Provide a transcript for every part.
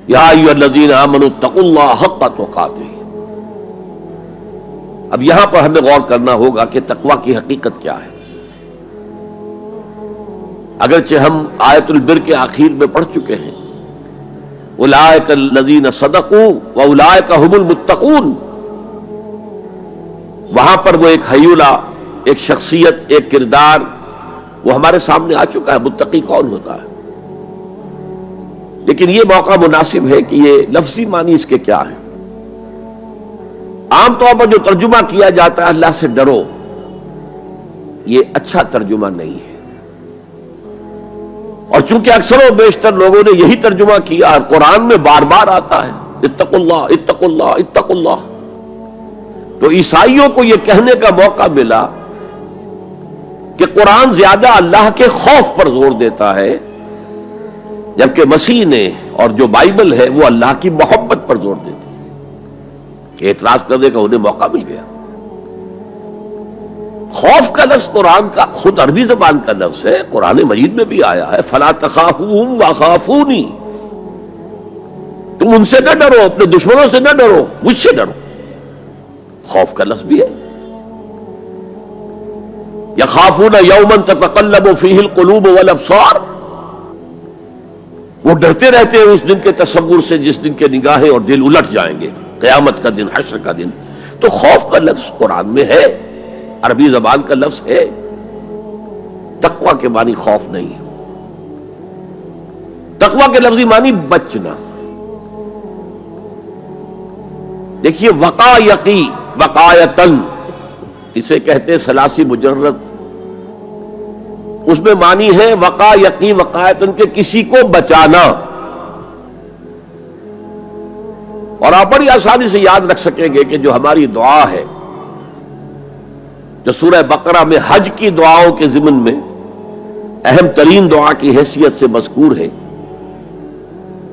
یا ایھا الذین آمنوا اتقوا اللہ حق تقاتہ۔ اب یہاں پر ہمیں غور کرنا ہوگا کہ تقوی کی حقیقت کیا ہے۔ اگرچہ ہم آیت البر کے آخر میں پڑھ چکے ہیں اولئک الذین صدقوا واولئک هم المتقون، وہاں پر وہ ایک حیولہ، ایک شخصیت، ایک کردار وہ ہمارے سامنے آ چکا ہے، متقی کون ہوتا ہے۔ لیکن یہ موقع مناسب ہے کہ یہ لفظی معنی اس کے کیا ہے۔ عام طور پر جو ترجمہ کیا جاتا ہے اللہ سے ڈرو، یہ اچھا ترجمہ نہیں ہے، اور چونکہ اکثر و بیشتر لوگوں نے یہی ترجمہ کیا اور قرآن میں بار بار آتا ہے اتقوا اللہ اتقوا اللہ اتقوا اللہ، تو عیسائیوں کو یہ کہنے کا موقع ملا کہ قرآن زیادہ اللہ کے خوف پر زور دیتا ہے، جبکہ مسیح نے اور جو بائبل ہے وہ اللہ کی محبت پر زور دیتی ہے۔ اعتراض کرنے کا انہیں موقع مل گیا۔ خوف کا لفظ قرآن کا خود عربی زبان کا لفظ ہے، قرآن مجید میں بھی آیا ہے فلا تخافوہم وخافونی، تم ان سے نہ ڈرو، اپنے دشمنوں سے نہ ڈرو، مجھ سے ڈرو۔ خوف کا لفظ بھی ہے۔ یخافون یوما تتقلب فیہ القلوب والابصار، وہ ڈرتے رہتے ہیں اس دن کے تصور سے جس دن کے نگاہیں اور دل الٹ جائیں گے، قیامت کا دن، حشر کا دن۔ تو خوف کا لفظ قرآن میں ہے، عربی زبان کا لفظ ہے۔ تقوی کے معنی خوف نہیں ہے، تقوی کے لفظی معنی بچنا۔ دیکھیے وقایقی، وقایتن اسے کہتے ثلاثی مجرد، اس میں معنی ہے وقایقی وقایتن کے کسی کو بچانا۔ اور آپ بڑی آسانی سے یاد رکھ سکیں گے کہ جو ہماری دعا ہے، جو سورہ بقرہ میں حج کی دعاؤں کے ضمن میں اہم ترین دعا کی حیثیت سے مذکور ہے،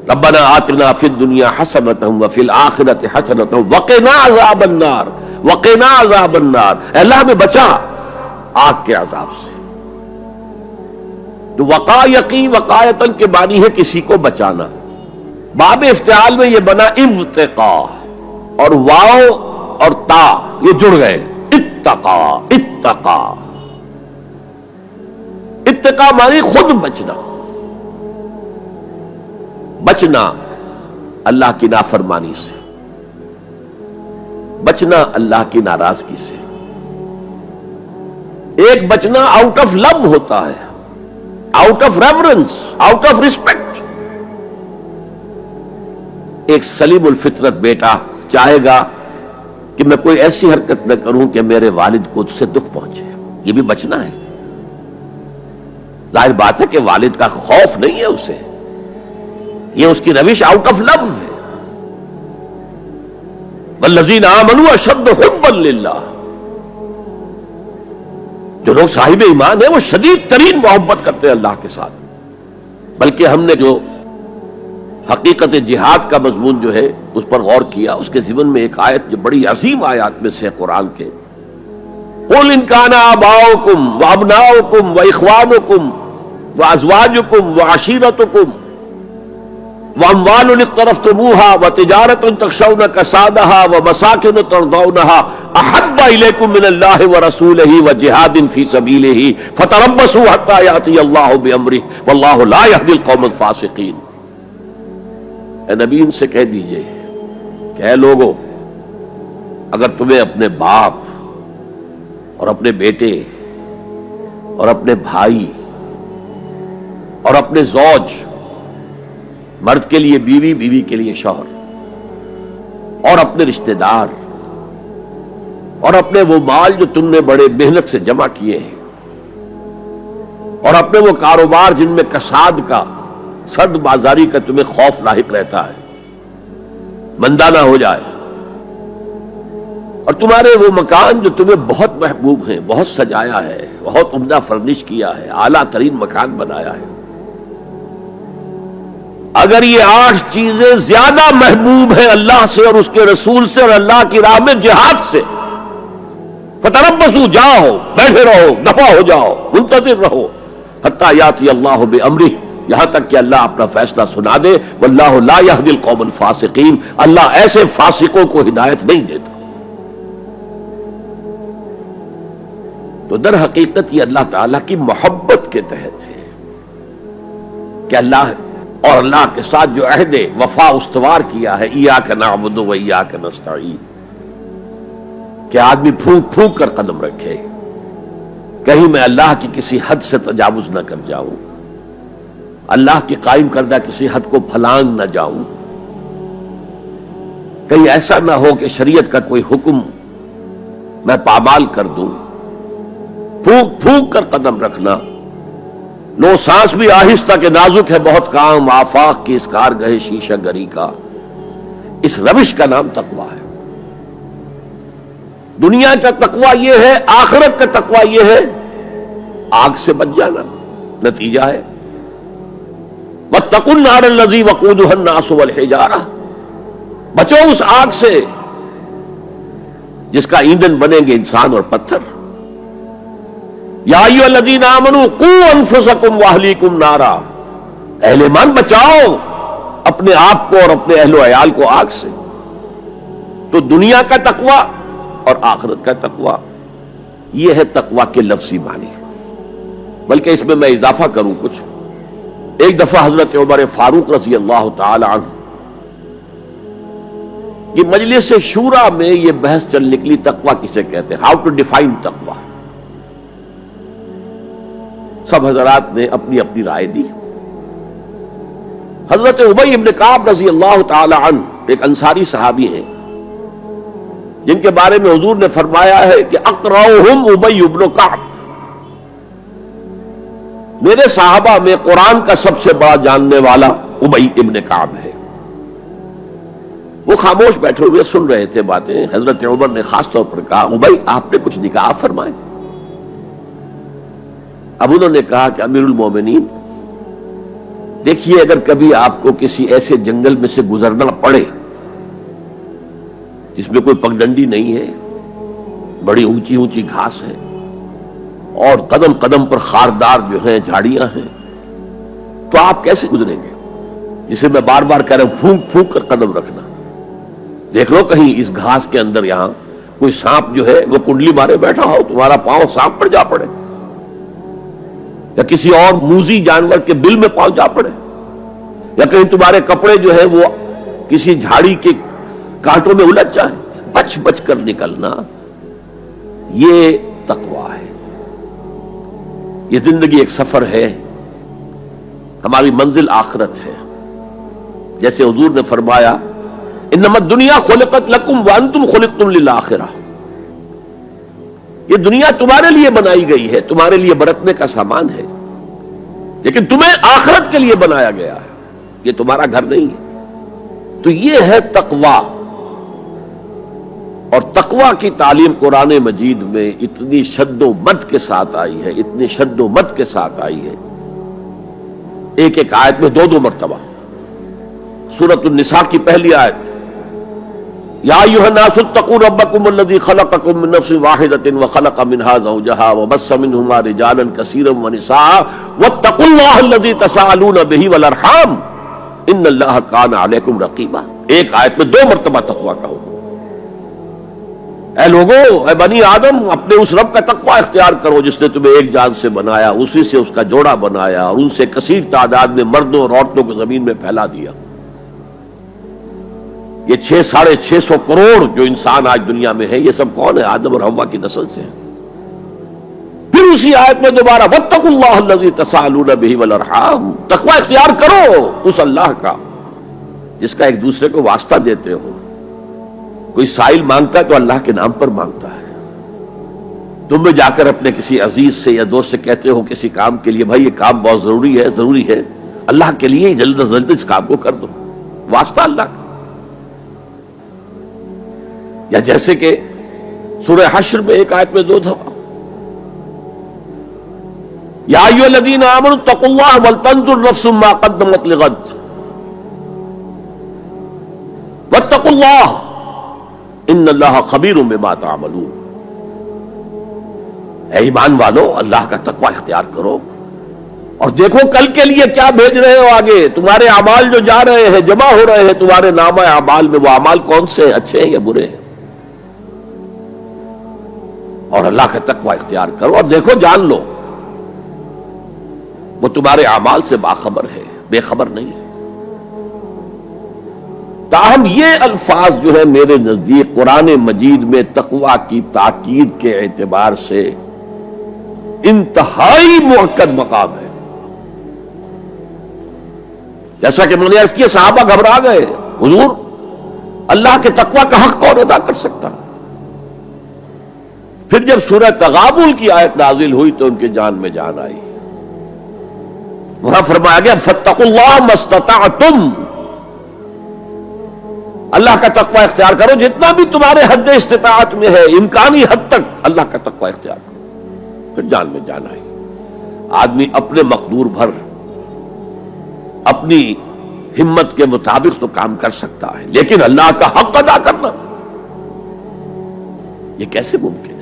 ربنا آتنا فی الدنیا حسنۃ وفی الآخرۃ حسنۃ وقنا عذاب النار، وقنا عذاب النار، اے اللہ ہمیں بچا آگ کے عذاب سے۔ تو وقایقی وقایتن کے معنی ہے کسی کو بچانا۔ باب افتعال میں یہ بنا ابتقا، اور واو اور تا یہ جڑ گئے، اتقا اتقا۔ اتقا معنی خود بچنا، بچنا اللہ کی نافرمانی سے، بچنا اللہ کی ناراضگی سے۔ ایک بچنا آؤٹ آف لو ہوتا ہے، out of reverence, out of respect. ایک سلیم الفطرت بیٹا چاہے گا کہ میں کوئی ایسی حرکت نہ کروں کہ میرے والد کو اس سے دکھ پہنچے، یہ بھی بچنا ہے۔ ظاہر بات ہے کہ والد کا خوف نہیں ہے اسے، یہ اس کی روش آؤٹ آف لو ہے۔ والذین آمنوا اشد حبا للہ، جو لوگ صاحب ایمان ہیں وہ شدید ترین محبت کرتے ہیں اللہ کے ساتھ۔ بلکہ ہم نے جو حقیقت جہاد کا مضمون جو ہے اس پر غور کیا، اس کے ضمن میں ایک آیت جو بڑی عظیم آیات میں سے قرآن کے، قل ان کان آباؤکم وابناؤکم واخوانکم وازواجکم وعشیرتکم واموال اقترفتموها وتجارۃ تخشون کسادها ومساکن ترضونها احب الیکم من اللہ ورسولہ وجہاد فی سبیلہ فتربصوا حتی یأتی اللہ بامرہ واللہ لا یہدی القوم الفاسقین۔ اے نبی ان سے کہہ دیجئے کہ اے لوگو، اگر تمہیں اپنے باپ اور اپنے بیٹے اور اپنے بھائی اور اپنے زوج، مرد کے لیے بیوی، بیوی کے لیے شوہر، اور اپنے رشتہ دار اور اپنے وہ مال جو تم نے بڑے محنت سے جمع کیے ہیں، اور اپنے وہ کاروبار جن میں کساد کا، سرد بازاری کا تمہیں خوف لاحق رہتا ہے، مندہ نہ ہو جائے، اور تمہارے وہ مکان جو تمہیں بہت محبوب ہیں، بہت سجایا ہے، بہت عمدہ فرنش کیا ہے، اعلیٰ ترین مکان بنایا ہے، اگر یہ 8 چیزیں زیادہ محبوب ہیں اللہ سے اور اس کے رسول سے اور اللہ کی راہ میں جہاد سے، فتربصوا، جاؤ، بیٹھے رہو، دفع ہو جاؤ، منتظر رہو، حتی یاتی اللہ بامرہ، یہاں تک کہ اللہ اپنا فیصلہ سنا دے. واللہ لا یہدی القوم الفاسقین، اللہ ایسے فاسقوں کو ہدایت نہیں دیتا. تو در حقیقت یہ اللہ تعالیٰ کی محبت کے تحت ہے کہ اللہ اور اللہ کے ساتھ جو عہد وفا استوار کیا ہے، ایاک نعبد و ایاک نستعین، کہ آدمی پھونک پھونک کر قدم رکھے، کہیں میں اللہ کی کسی حد سے تجاوز نہ کر جاؤں، اللہ کی قائم کردہ کسی حد کو پھلانگ نہ جاؤں، کہیں ایسا نہ ہو کہ شریعت کا کوئی حکم میں پامال کر دوں. پھونک پھونک کر قدم رکھنا، لو سانس بھی آہستہ کہ نازک ہے بہت کام، آفاق کی اس کارگہ شیشہ گری کا، اس روش کا نام تقویٰ ہے. دنیا کا تقویٰ یہ ہے، آخرت کا تقویٰ یہ ہے آگ سے بچ جانا. نتیجہ ہے واتقوا النار الذی وقودها الناس والحجارہ، بچو اس آگ سے جس کا ایندھن بنیں گے انسان اور پتھر. یا ایھا الذین آمنوا قوا انفسکم واہلیکم نارا، اہل ایمان بچاؤ اپنے آپ کو اور اپنے اہل و عیال کو آگ سے. تو دنیا کا تقویٰ اور آخرت کا تقویٰ یہ ہے تقویٰ کے لفظی معنی. بلکہ اس میں اضافہ کروں کچھ. ایک دفعہ حضرت عمر فاروق رضی اللہ تعالی عنہ کی مجلس شورا میں یہ بحث چل نکلی تقویٰ کسے کہتے ہیں، ہاؤ ٹو ڈیفائن تقویٰ. سب حضرات نے اپنی اپنی رائے دی. حضرت ابی بن کعب رضی اللہ تعالی عنہ ایک انصاری صحابی ہیں جن کے بارے میں حضور نے فرمایا ہے کہ اقرؤہم ابی بن کعب، میرے صحابہ میں قرآن کا سب سے بڑا جاننے والا ابی ابن کعب ہے. وہ خاموش بیٹھے ہوئے سن رہے تھے باتیں. حضرت عمر نے خاص طور پر کہا ابی آپ نے کچھ نکاح فرمائے. اب انہوں نے کہا کہ امیر المومنین دیکھیے، اگر کبھی آپ کو کسی ایسے جنگل میں سے گزرنا پڑے جس میں کوئی پگڈنڈی نہیں ہے، بڑی اونچی اونچی گھاس ہے اور قدم قدم پر خاردار جو ہیں جھاڑیاں ہیں، تو آپ کیسے گزریں گے؟ جسے میں بار بار کہہ رہا ہوں پھونک پھونک کر قدم رکھنا. دیکھ لو کہیں اس گھاس کے اندر یہاں کوئی سانپ جو ہے وہ کنڈلی مارے بیٹھا ہو، تمہارا پاؤں سانپ پر جا پڑے، یا کسی اور موذی جانور کے بل میں پاؤں جا پڑے، یا کہیں تمہارے کپڑے جو ہے وہ کسی جھاڑی کے کانٹوں میں الجھ جائیں. بچ بچ کر نکلنا یہ تقویٰ ہے. یہ زندگی ایک سفر ہے، ہماری منزل آخرت ہے. جیسے حضور نے فرمایا انما الدنیا خلقت لکم وانتم خلقتم للآخرہ، یہ دنیا تمہارے لیے بنائی گئی ہے، تمہارے لیے برتنے کا سامان ہے، لیکن تمہیں آخرت کے لیے بنایا گیا ہے، یہ تمہارا گھر نہیں ہے. تو یہ ہے تقویٰ. اور تقویٰ کی تعلیم قرآن مجید میں اتنی شد و مد کے ساتھ آئی ہے، اتنی شد و مد کے ساتھ آئی ہے، ایک ایک آیت میں دو مرتبہ. سورۃ النساء کی پہلی آیت یا ایھا الناس اتقوا ربکم الذی خلقکم من نفس واحدۃ وخلق منها زوجها وبث منهما رجالا کثیرا ونساء واتقوا اللہ الذی تساءلون به والارحام ان اللہ کان علیکم رقیبا. ایک آیت میں دو مرتبہ تقویٰ کا حکم. اے لوگوں، اے بنی آدم، اپنے اس رب کا تقویٰ اختیار کرو جس نے تمہیں ایک جان سے بنایا، اسی سے اس کا جوڑا بنایا اور ان سے کثیر تعداد میں مردوں اور عورتوں کو زمین میں پھیلا دیا. یہ 600-650 کروڑ جو انسان آج دنیا میں ہے، یہ سب کون ہے؟ آدم اور حوا کی نسل سے ہیں. پھر اسی آیت میں دوبارہ واتقوا اللہ الذی تساءلون به والارحام، تقویٰ اختیار کرو اس اللہ کا جس کا ایک دوسرے کو واسطہ دیتے ہو. کوئی سائل مانگتا ہے تو اللہ کے نام پر مانگتا ہے. تم بھی جا کر اپنے کسی عزیز سے یا دوست سے کہتے ہو کسی کام کے لیے بھائی یہ کام بہت ضروری ہے اللہ کے لیے جلد از جلد اس کام کو کر دو، واسطہ اللہ کا. یا جیسے کہ سورہ حشر میں ایک آیت میں 2 دفعہ یا ایھا الذین آمنوا اتقوا اللہ ولتنظر نفس ما قدمت لغد واتقوا اللہ ان اللہ خبیر بما تعملون. اے ایمان والو، اللہ کا تقوی اختیار کرو اور دیکھو کل کے لیے کیا بھیج رہے ہو آگے. تمہارے اعمال جو جا رہے ہیں، جمع ہو رہے ہیں تمہارے نامہ اعمال میں، وہ اعمال کون سے ہیں، اچھے ہیں یا برے ہیں؟ اور اللہ کا تقوی اختیار کرو اور دیکھو، جان لو وہ تمہارے اعمال سے باخبر ہے، بے خبر نہیں ہے. تاہم یہ الفاظ جو ہے میرے نزدیک قرآن مجید میں تقوی کی تاکید کے اعتبار سے انتہائی مؤکد مقام ہے. جیسا کہ میں نے عرض کیا، صحابہ گھبرا گئے، حضور اللہ کے تقوی کا حق کون ادا کر سکتا؟ پھر جب سورہ تغابن کی آیت نازل ہوئی تو ان کے جان میں جان آئی. وہاں فرمایا گیا فاتقوا اللہ ما استطعتم، اللہ کا تقوی اختیار کرو جتنا بھی تمہارے حد استطاعت میں ہے، امکانی حد تک اللہ کا تقوی اختیار کرو. پھر جان میں جان آئی. آدمی اپنے مقدور بھر اپنی ہمت کے مطابق تو کام کر سکتا ہے، لیکن اللہ کا حق ادا کرنا یہ کیسے ممکن ہے؟